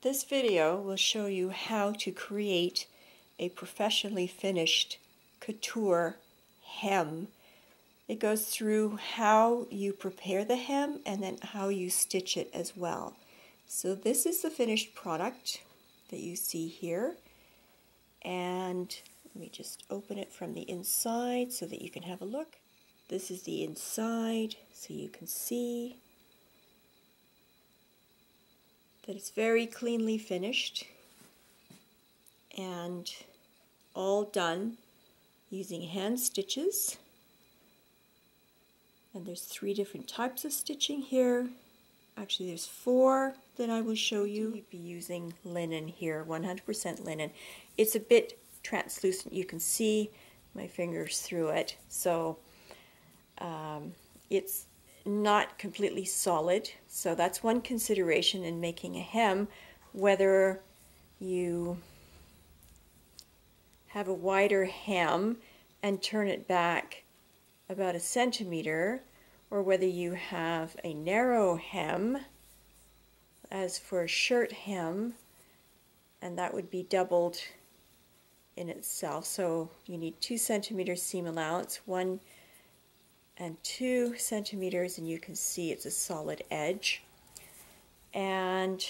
This video will show you how to create a professionally finished couture hem. It goes through how you prepare the hem and then how you stitch it as well. So this is the finished product that you see here, and let me just open it from the inside so that you can have a look. This is the inside, so you can see that it's very cleanly finished and all done using hand stitches. And there's 3 different types of stitching here. Actually, there's 4 that I will show you. You'd be using linen here, 100% linen. It's a bit translucent. You can see my fingers through it, so it's not completely solid. So that's one consideration in making a hem, whether you have a wider hem and turn it back about 1 centimeter, or whether you have a narrow hem, as for a shirt hem, and that would be doubled in itself. So you need 2 centimeters seam allowance, 1 and 2 centimeters, and you can see it's a solid edge. And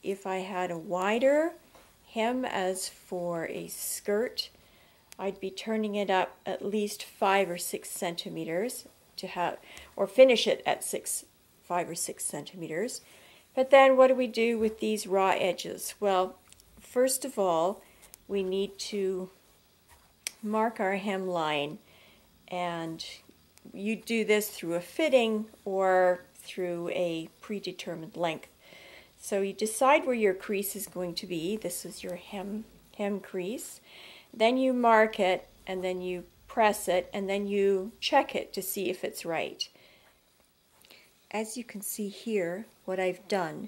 if I had a wider hem as for a skirt, I'd be turning it up at least 5 or 6 centimeters to have, or finish it at 5 or 6 centimeters. But then what do we do with these raw edges? Well, first of all, we need to mark our hemline, and you do this through a fitting or through a predetermined length. So you decide where your crease is going to be. This is your hem crease. Then you mark it, and then you press it, and then you check it to see if it's right. As you can see here, what I've done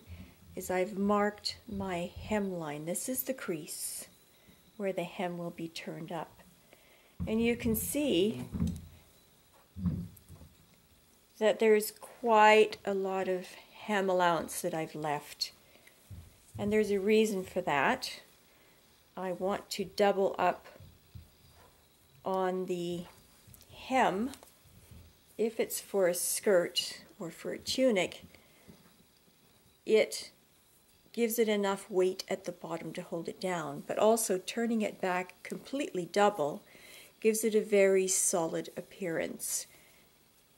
is I've marked my hemline. This is the crease where the hem will be turned up. And you can see that there's quite a lot of hem allowance that I've left. And there's a reason for that. I want to double up on the hem. If it's for a skirt or for a tunic, it gives it enough weight at the bottom to hold it down, but also turning it back completely double gives it a very solid appearance.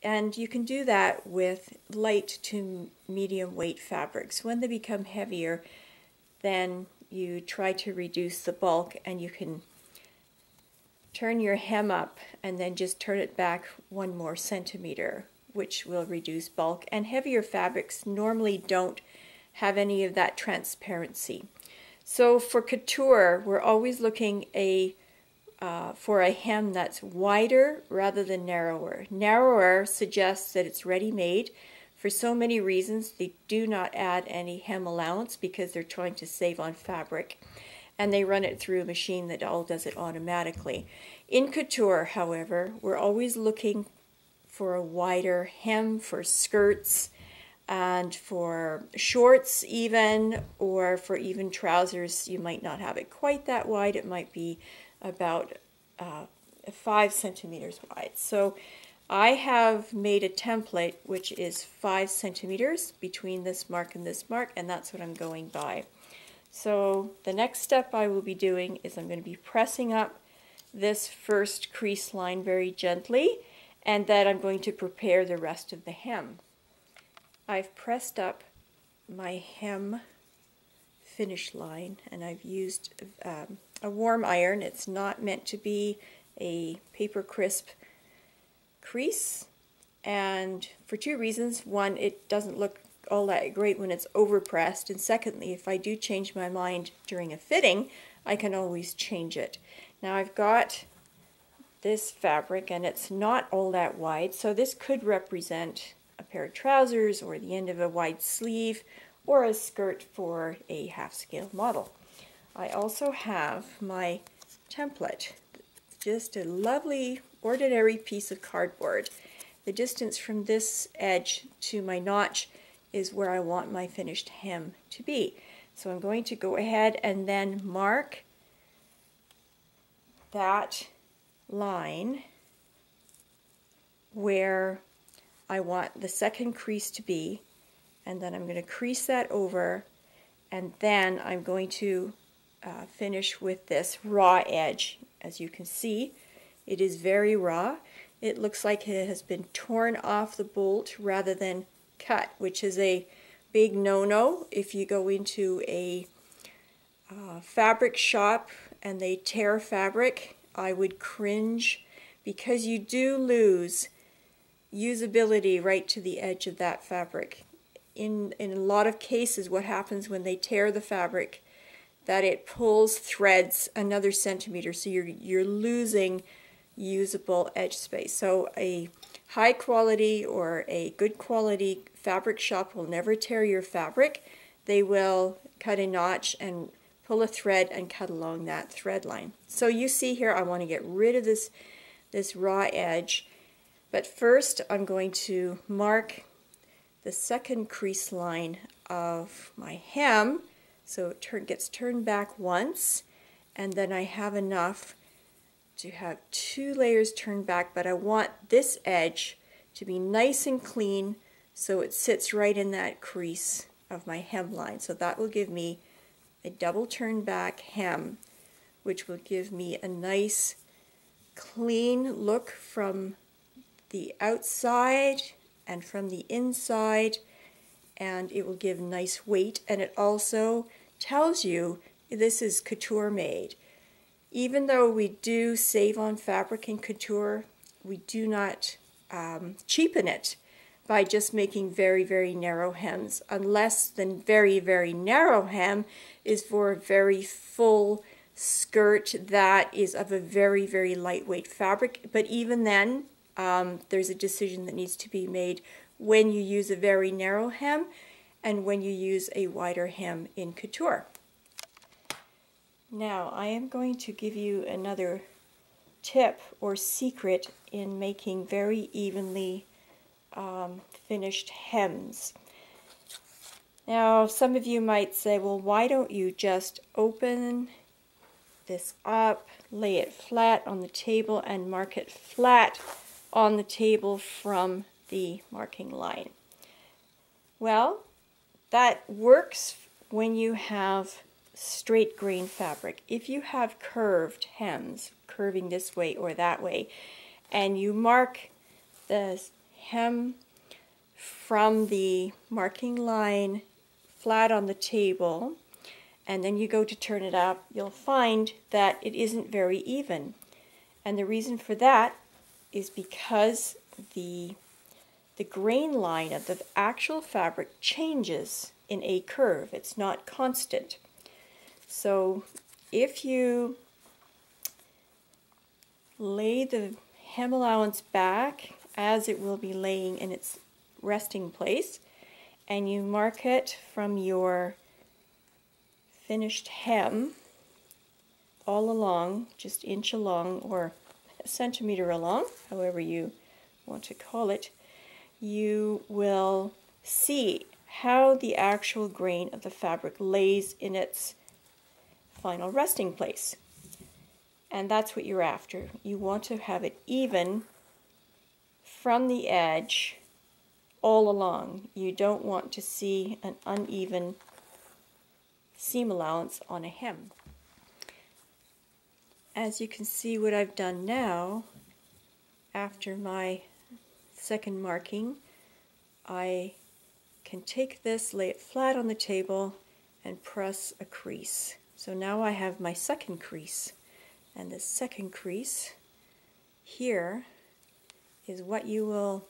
And you can do that with light to medium weight fabrics. When they become heavier, then you try to reduce the bulk, and you can turn your hem up and then just turn it back 1 more centimeter, which will reduce bulk. And heavier fabrics normally don't have any of that transparency. So for couture, we're always looking for a hem that's wider rather than narrower. Narrower suggests that it's ready-made. For so many reasons, they do not add any hem allowance because they're trying to save on fabric, and they run it through a machine that all does it automatically. In couture, however, we're always looking for a wider hem for skirts and for shorts even, or for even trousers. You might not have it quite that wide. It might be about 5 centimeters wide. So I have made a template which is 5 centimeters between this mark and this mark, and that's what I'm going by. So the next step I will be doing is I'm going to be pressing up this first crease line very gently, and then I'm going to prepare the rest of the hem. I've pressed up my hem finish line, and I've used a warm iron. It's not meant to be a paper crisp crease, and for 2 reasons. One, it doesn't look all that great when it's overpressed, and secondly, if I do change my mind during a fitting, I can always change it. Now I've got this fabric, and it's not all that wide, so this could represent a pair of trousers or the end of a wide sleeve or a skirt for a half-scale model. I also have my template, just a lovely ordinary piece of cardboard. The distance from this edge to my notch is where I want my finished hem to be. So I'm going to go ahead and then mark that line where I want the second crease to be, and then I'm going to crease that over, and then I'm going to finish with this raw edge. As you can see, it is very raw. It looks like it has been torn off the bolt rather than cut, which is a big no-no. If you go into a fabric shop and they tear fabric, I would cringe, because you do lose usability right to the edge of that fabric. In a lot of cases, what happens when they tear the fabric, that it pulls threads another centimeter, so you're losing usable edge space. So a high quality or a good quality fabric shop will never tear your fabric. They will cut a notch and pull a thread and cut along that thread line. So you see here, I want to get rid of this raw edge, but first I'm going to mark the second crease line of my hem, so it gets turned back once, and then I have enough to have 2 layers turned back, but I want this edge to be nice and clean so it sits right in that crease of my hemline. So that will give me a double turn back hem, which will give me a nice clean look from the outside and from the inside, and it will give nice weight, and it also tells you this is couture made. Even though we do save on fabric in couture, we do not cheapen it by just making very, very narrow hems, unless the very, very narrow hem is for a very full skirt that is of a very, very lightweight fabric. But even then, there's a decision that needs to be made when you use a very narrow hem and when you use a wider hem in couture. Now I am going to give you another tip or secret in making very evenly finished hems. Now some of you might say, well, why don't you just open this up, lay it flat on the table, and mark it flat on the table from the marking line? Well, that works when you have straight grain fabric. If you have curved hems, curving this way or that way, and you mark the hem from the marking line flat on the table, and then you go to turn it up, you'll find that it isn't very even. And the reason for that is because the grain line of the actual fabric changes in a curve. It's not constant. So if you lay the hem allowance back as it will be laying in its resting place, and you mark it from your finished hem all along, just inch along or a centimeter along, however you want to call it, you will see how the actual grain of the fabric lays in its final resting place. And that's what you're after. You want to have it even from the edge all along. You don't want to see an uneven seam allowance on a hem. As you can see, what I've done now, after my second marking, I can take this, lay it flat on the table, and press a crease. So now I have my second crease, and the second crease here is what you will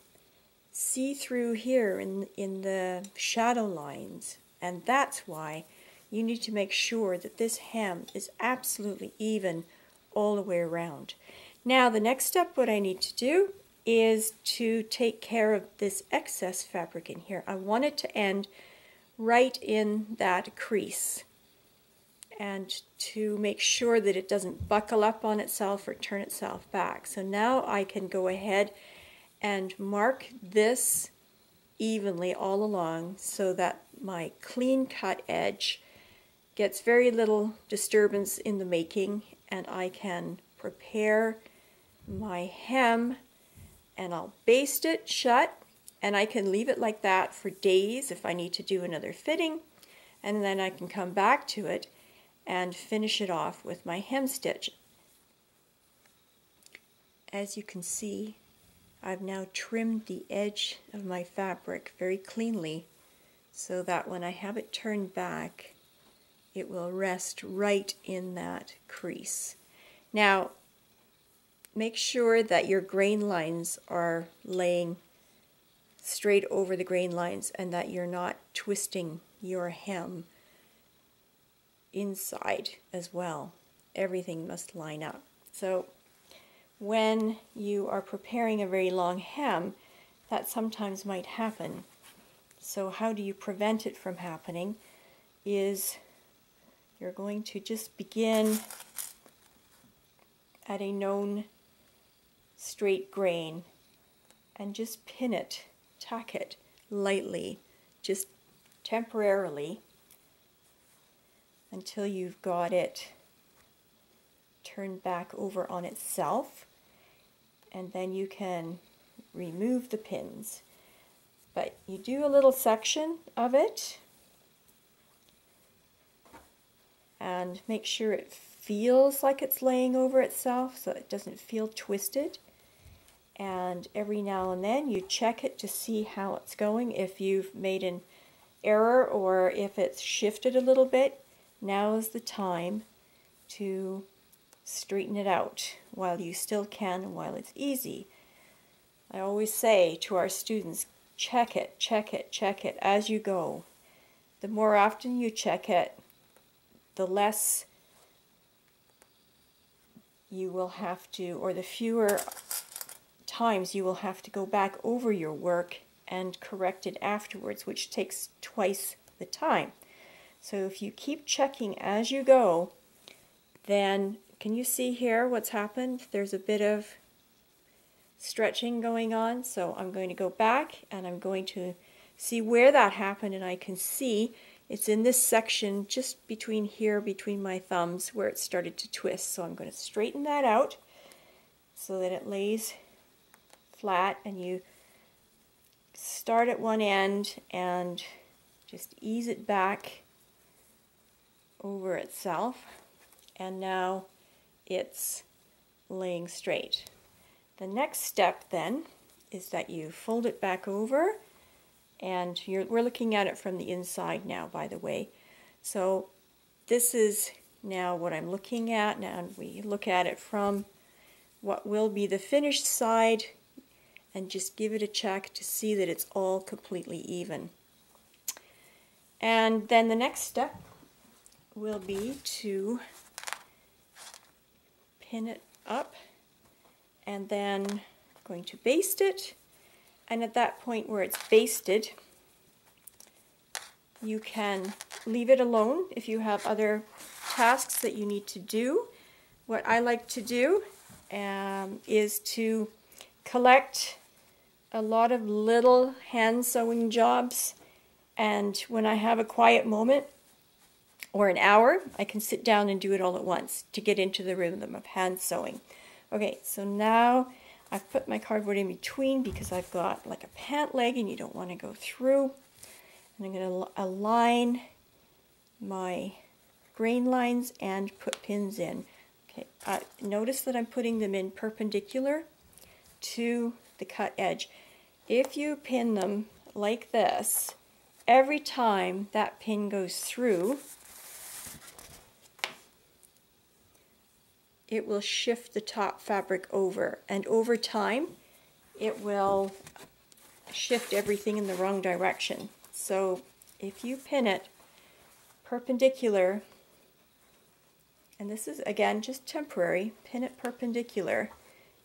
see through here in the shadow lines, and that's why you need to make sure that this hem is absolutely even all the way around. Now the next step, what I need to do is to take care of this excess fabric in here. I want it to end right in that crease, and to make sure that it doesn't buckle up on itself or turn itself back. So now I can go ahead and mark this evenly all along so that my clean cut edge gets very little disturbance in the making, and I can prepare my hem, and I'll baste it shut, and I can leave it like that for days if I need to do another fitting, and then I can come back to it and finish it off with my hem stitch. As you can see, I've now trimmed the edge of my fabric very cleanly so that when I have it turned back, it will rest right in that crease. Now, make sure that your grain lines are laying straight over the grain lines and that you're not twisting your hem inside as well. Everything must line up. So when you are preparing a very long hem, that sometimes might happen. So how do you prevent it from happening is you're going to just begin at a known straight grain and just pin it, tack it lightly, just temporarily, until you've got it turned back over on itself, and then you can remove the pins. But you do a little section of it and make sure it feels like it's laying over itself so it doesn't feel twisted. And every now and then you check it to see how it's going. If you've made an error or if it's shifted a little bit, now is the time to straighten it out while you still can and while it's easy. I always say to our students, check it, check it, check it as you go. The more often you check it, the less you will have to, or the fewer times you will have to go back over your work and correct it afterwards, which takes twice the time. So if you keep checking as you go, then can you see here what's happened? There's a bit of stretching going on. So I'm going to go back and I'm going to see where that happened, and I can see it's in this section just between here, between my thumbs, where it started to twist. So I'm going to straighten that out so that it lays flat, and you start at one end and just ease it back over itself, and now it's laying straight. The next step then is that you fold it back over, and we're looking at it from the inside now, by the way. So this is now what I'm looking at. Now we look at it from what will be the finished side and just give it a check to see that it's all completely even. And then the next step will be to pin it up, and then I'm going to baste it. And at that point where it's basted, you can leave it alone if you have other tasks that you need to do. What I like to do is to collect a lot of little hand sewing jobs, and when I have a quiet moment or an hour, I can sit down and do it all at once to get into the rhythm of hand sewing. Okay, so now I've put my cardboard in between because I've got like a pant leg and you don't want to go through. And I'm going to align my grain lines and put pins in. Okay, notice that I'm putting them in perpendicular to the cut edge. If you pin them like this, every time that pin goes through, it will shift the top fabric over, and over time it will shift everything in the wrong direction. So if you pin it perpendicular, and this is again just temporary, pin it perpendicular,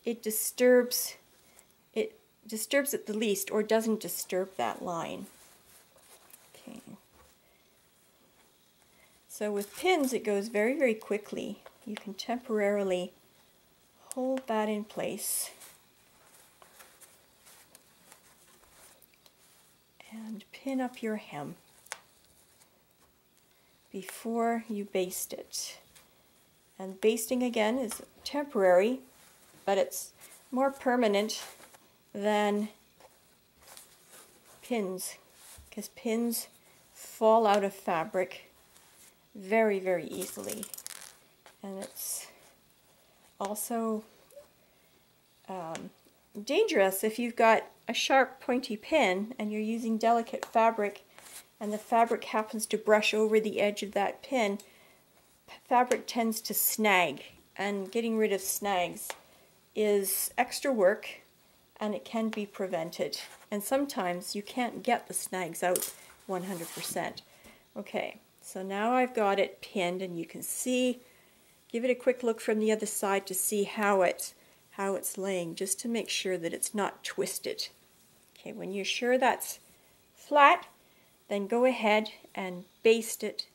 it disturbs it at the least, or doesn't disturb that line. Okay. So with pins it goes very, very quickly. You can temporarily hold that in place and pin up your hem. before you baste it. And basting again is temporary, but it's more permanent than pins, because pins fall out of fabric very, very easily. And it's also dangerous if you've got a sharp pointy pin and you're using delicate fabric and the fabric happens to brush over the edge of that pin. Fabric tends to snag, and getting rid of snags is extra work, and it can be prevented. And sometimes you can't get the snags out 100%. Okay, so now I've got it pinned, and you can see, give it a quick look from the other side to see how it's laying, just to make sure that it's not twisted. Okay, when you're sure that's flat, then go ahead and baste it.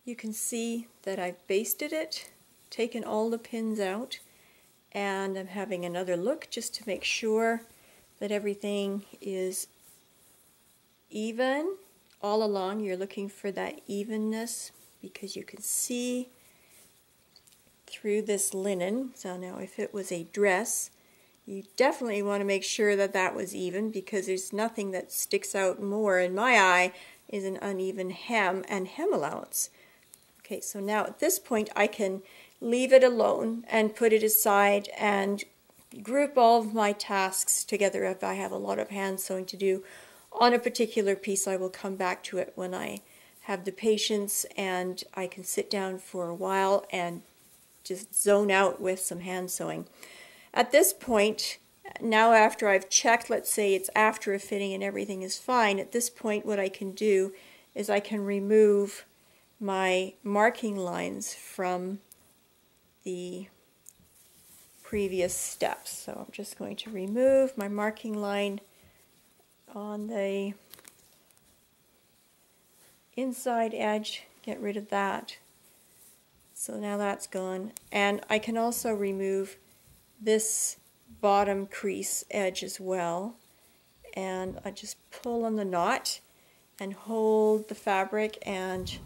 You can see that I've basted it, taken all the pins out, and I'm having another look just to make sure that everything is even. All along you're looking for that evenness because you can see through this linen. So now if it was a dress, you definitely want to make sure that that was even, because there's nothing that sticks out more in my eye is an uneven hem and hem allowance. Okay, so now at this point I can leave it alone and put it aside and group all of my tasks together. If I have a lot of hand sewing to do on a particular piece, I will come back to it when I have the patience and I can sit down for a while and just zone out with some hand sewing. At this point, now after I've checked, let's say it's after a fitting and everything is fine, at this point what I can do is I can remove my marking lines from the previous steps. So I'm just going to remove my marking line on the inside edge, get rid of that. So now that's gone. And I can also remove this bottom crease edge as well. And I just pull on the knot and hold the fabric, and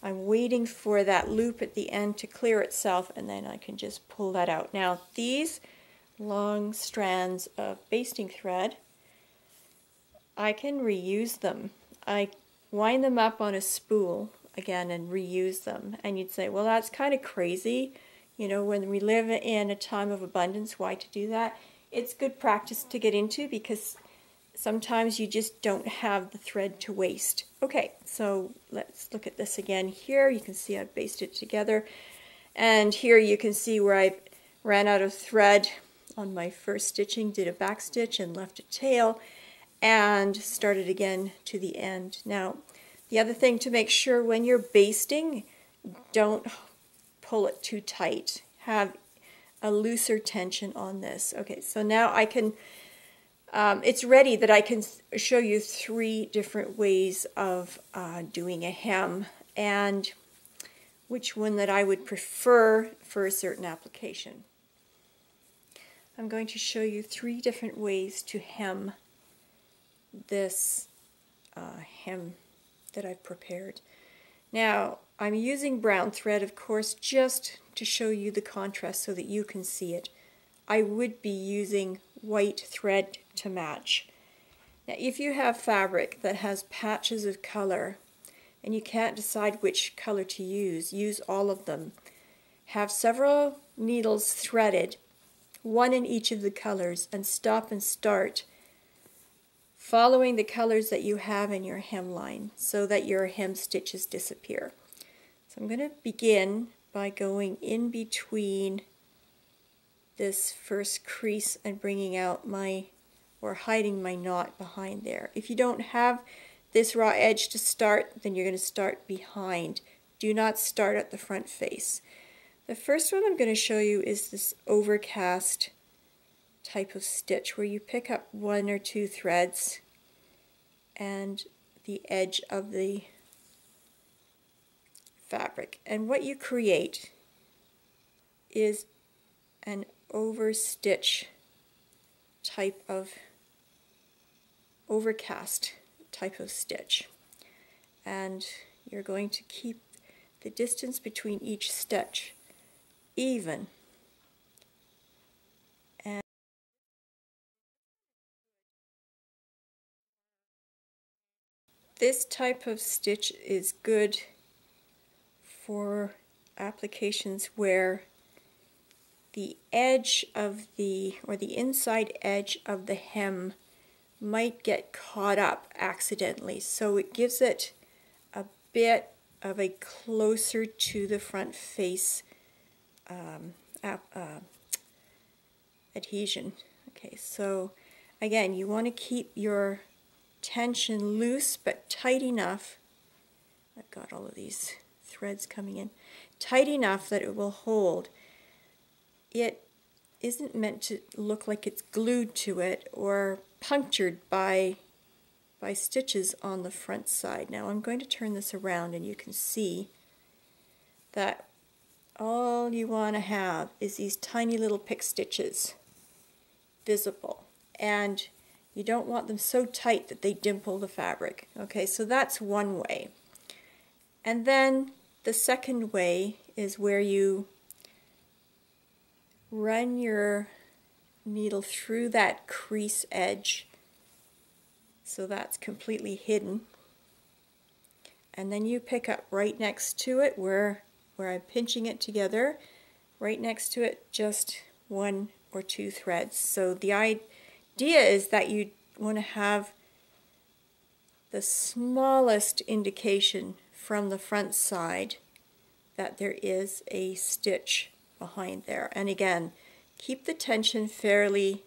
I'm waiting for that loop at the end to clear itself, and then I can just pull that out. Now these long strands of basting thread, I can reuse them. I wind them up on a spool again and reuse them. And you'd say, well, that's kind of crazy. You know, when we live in a time of abundance, why to do that? It's good practice to get into because sometimes you just don't have the thread to waste. Okay, so let's look at this again here. You can see I've basted it together. And here you can see where I ran out of thread on my first stitching, did a back stitch and left a tail, and started again to the end. Now, the other thing to make sure when you're basting, don't pull it too tight. Have a looser tension on this. Okay, so now I can, it's ready that I can show you 3 different ways of doing a hem and which one that I would prefer for a certain application. I'm going to show you 3 different ways to hem this hem that I've prepared. Now, I'm using brown thread, of course, just to show you the contrast so that you can see it. I would be using white thread to match. Now, if you have fabric that has patches of color and you can't decide which color to use all of them. Have several needles threaded, one in each of the colors, and stop and start following the colors that you have in your hemline so that your hem stitches disappear. So I'm going to begin by going in between this first crease and bringing out my, or hiding my knot behind there. If you don't have this raw edge to start, then you're going to start behind. Do not start at the front face. The first one I'm going to show you is this overcast type of stitch where you pick up 1 or 2 threads and the edge of the fabric, and what you create is an overstitch type of overcast type of stitch. and you're going to keep the distance between each stitch even. And this type of stitch is good for applications where the edge of or the inside edge of the hem might get caught up accidentally. So it gives it a bit of a closer to the front face adhesion. Okay, so again, you want to keep your tension loose but tight enough. I've got all of these threads coming in. Tight enough that it will hold. It isn't meant to look like it's glued to it or punctured by stitches on the front side. Now I'm going to turn this around and you can see that all you want to have is these tiny little pick stitches visible, and you don't want them so tight that they dimple the fabric. Okay, so that's one way. And then the second way is where you run your needle through that crease edge so that's completely hidden, and then you pick up right next to it where I'm pinching it together, right next to it, just 1 or 2 threads. So the idea is that you want to have the smallest indication from the front side that there is a stitch behind there. And again, keep the tension fairly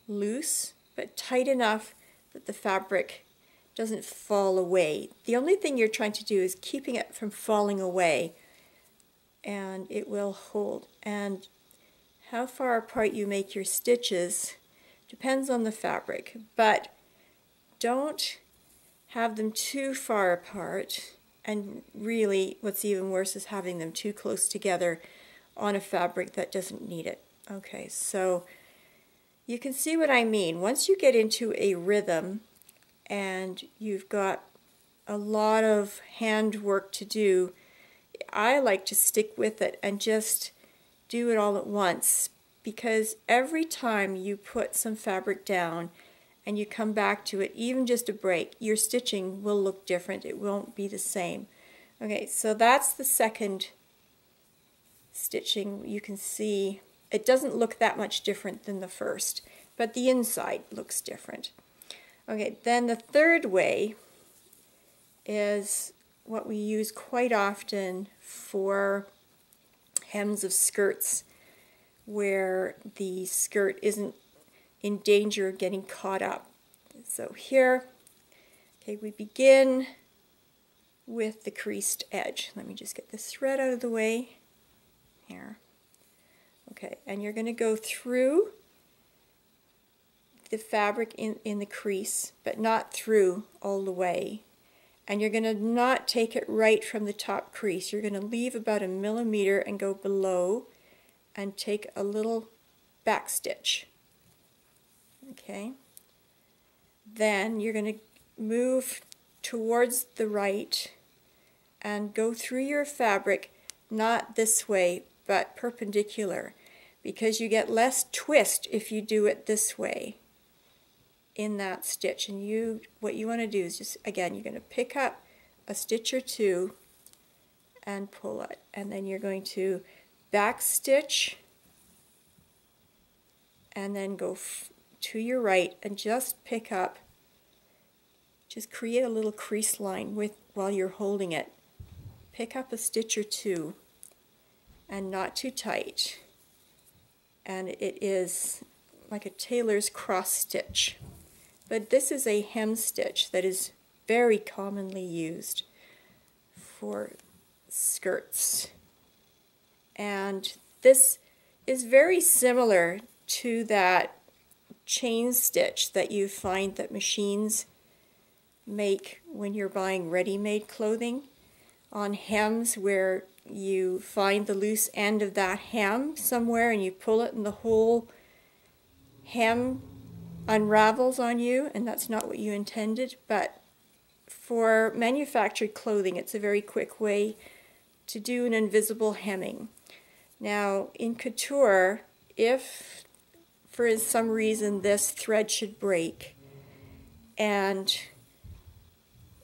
loose but tight enough that the fabric doesn't fall away. The only thing you're trying to do is keeping it from falling away, and it will hold. And how far apart you make your stitches depends on the fabric, but don't have them too far apart, and really what's even worse is having them too close together on a fabric that doesn't need it. Okay, so you can see what I mean. Once you get into a rhythm and you've got a lot of hand work to do, I like to stick with it and just do it all at once, because every time you put some fabric down and you come back to it, even just a break, your stitching will look different. It won't be the same. Okay, so that's the second stitching. You can see it doesn't look that much different than the first, but the inside looks different. Okay, then the third way is what we use quite often for hems of skirts, where the skirt isn't in danger of getting caught up. So here, okay, we begin with the creased edge. Let me just get this thread out of the way here. Okay, and you're going to go through the fabric in the crease, but not through all the way. And you're going to not take it right from the top crease. You're going to leave about 1 millimeter and go below and take a little back stitch. Okay. Then you're going to move towards the right and go through your fabric, not this way, but perpendicular, because you get less twist if you do it this way in that stitch. And what you want to do is just, again, you're going to pick up a stitch or two and pull it, and then you're going to back stitch and then go to your right and just pick up, just create a little crease line while you're holding it. Pick up a stitch or two and not too tight, and it is like a tailor's cross stitch. But this is a hem stitch that is very commonly used for skirts. And this is very similar to that chain stitch that you find that machines make when you're buying ready-made clothing on hems, where you find the loose end of that hem somewhere and you pull it and the whole hem unravels on you, and that's not what you intended. But for manufactured clothing, it's a very quick way to do an invisible hemming. Now in couture, if for some reason this thread should break and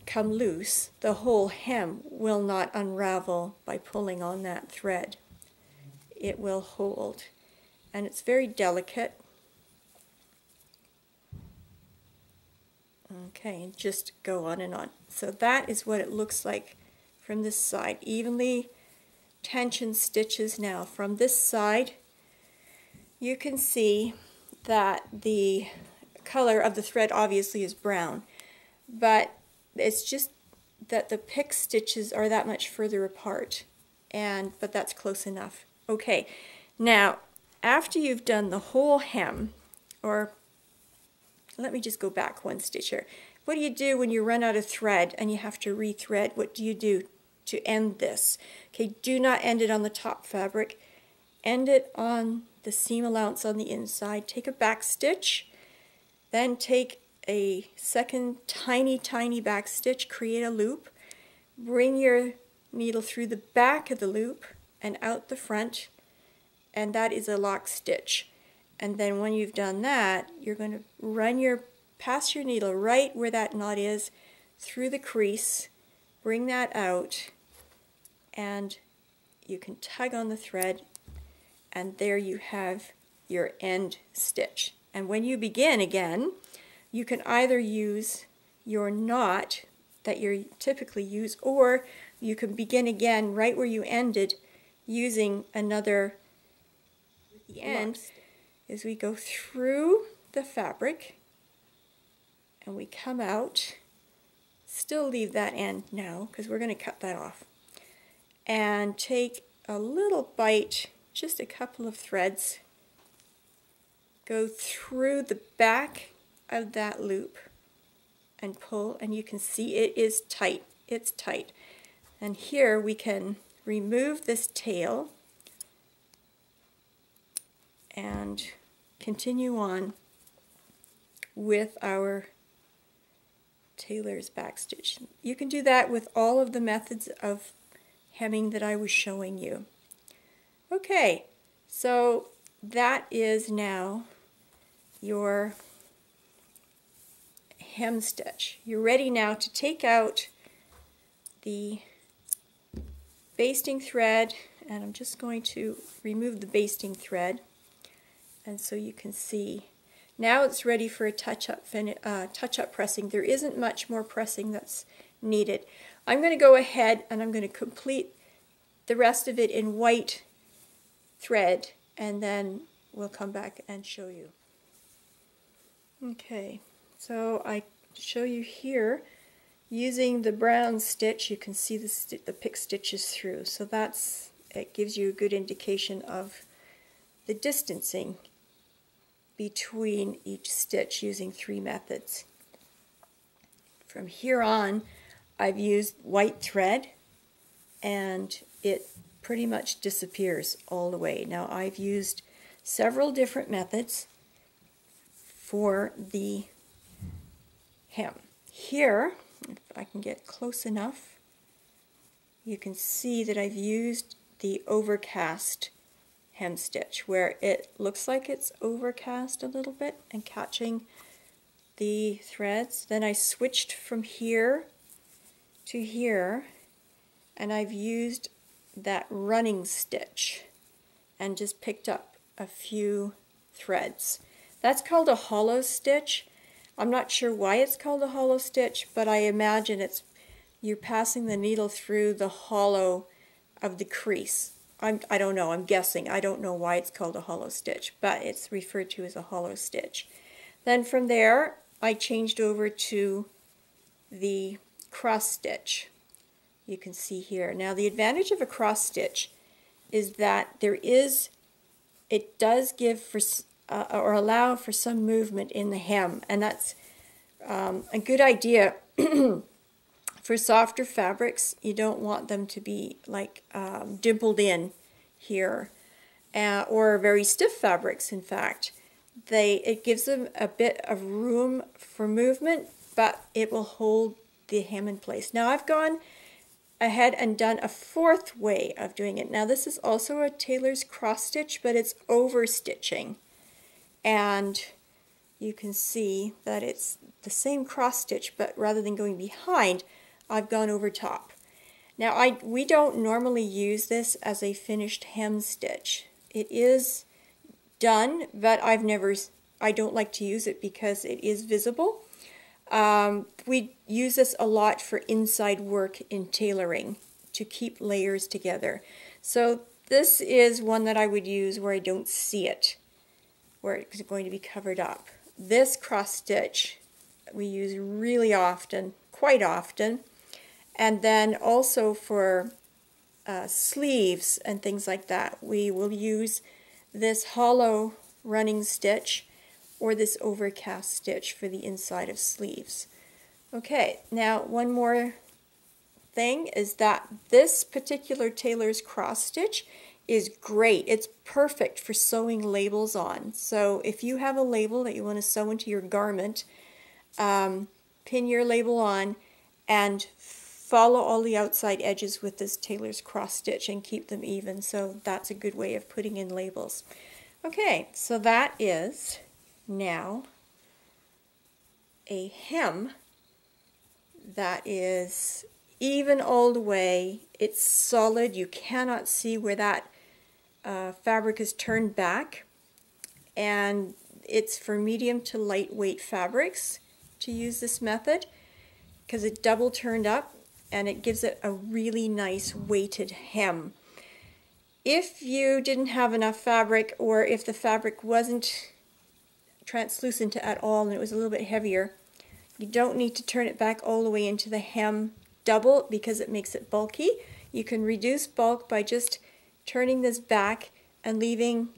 come loose, the whole hem will not unravel by pulling on that thread. It will hold, and it's very delicate. Okay, and just go on and on. So that is what it looks like from this side. Evenly tension stitches. Now from this side you can see that the color of the thread obviously is brown, but it's just that the pick stitches are that much further apart, but that's close enough. Okay, now after you've done the whole hem, or let me just go back one stitch here. What do you do when you run out of thread and you have to rethread? What do you do to end this? Okay, do not end it on the top fabric. End it on the seam allowance on the inside. Take a back stitch, then take a second tiny back stitch, create a loop, bring your needle through the back of the loop and out the front, and that is a lock stitch. And then when you've done that, you're going to run pass your needle right where that knot is through the crease, bring that out, and you can tug on the thread, and there you have your end stitch. And when you begin again, you can either use your knot that you typically use, or you can begin again right where you ended using another. The end is we go through the fabric and we come out, still leave that end now because we're going to cut that off, and take a little bite, just a couple of threads, go through the back of that loop and pull, and you can see it is tight. It's tight. And here we can remove this tail and continue on with our tailor's backstitch. You can do that with all of the methods of hemming that I was showing you. Okay, so that is now your hem stitch. You're ready now to take out the basting thread, and I'm just going to remove the basting thread, and so you can see now it's ready for a touch-up pressing. There isn't much more pressing that's needed. I'm going to go ahead and I'm going to complete the rest of it in white thread, and then we'll come back and show you. Okay, so I show you here using the brown stitch. You can see the pick stitches through, so it gives you a good indication of the distancing between each stitch using 3 methods. From here on, I've used white thread, and it pretty much disappears all the way. Now I've used several different methods for the hem. Here, if I can get close enough, you can see that I've used the overcast hem stitch, where it looks like it's overcast a little bit and catching the threads. Then I switched from here to here, and I've used that running stitch and just picked up a few threads. That's called a hollow stitch. I'm not sure why it's called a hollow stitch, but I imagine you're passing the needle through the hollow of the crease. I don't know, I'm guessing. I don't know why it's called a hollow stitch, but it's referred to as a hollow stitch. Then from there, I changed over to the cross stitch. You can see here. Now the advantage of a cross stitch is that it does give for or allow for some movement in the hem, and that's a good idea. For softer fabrics, you don't want them to be like dimpled in here, or very stiff fabrics. In fact, it gives them a bit of room for movement, but it will hold the hem in place. Now I've gone ahead and done a fourth way of doing it. Now this is also a tailor's cross stitch, but it's over stitching, and you can see that it's the same cross stitch, but rather than going behind, I've gone over top. Now we don't normally use this as a finished hem stitch. It is done, but I don't like to use it because it is visible. We use this a lot for inside work in tailoring to keep layers together. So this is one that I would use where I don't see it, where it's going to be covered up. This cross stitch we use really often, quite often, and then also for sleeves and things like that, we will use this hollow running stitch or this overcast stitch for the inside of sleeves. Okay, now one more thing is that this particular tailor's cross stitch is great. It's perfect for sewing labels on. So if you have a label that you want to sew into your garment, pin your label on and follow all the outside edges with this tailor's cross stitch and keep them even. So that's a good way of putting in labels. Okay, so that is now a hem that is even all the way. It's solid. You cannot see where that fabric is turned back, and it's for medium to lightweight fabrics to use this method because it double turned up and it gives it a really nice weighted hem. If you didn't have enough fabric, or if the fabric wasn't translucent at all and it was a little bit heavier, you don't need to turn it back all the way into the hem double because it makes it bulky. You can reduce bulk by just turning this back and leaving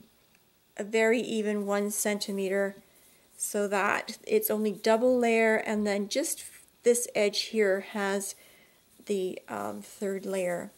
a very even 1 centimeter so that it's only double layer, and then just this edge here has the third layer.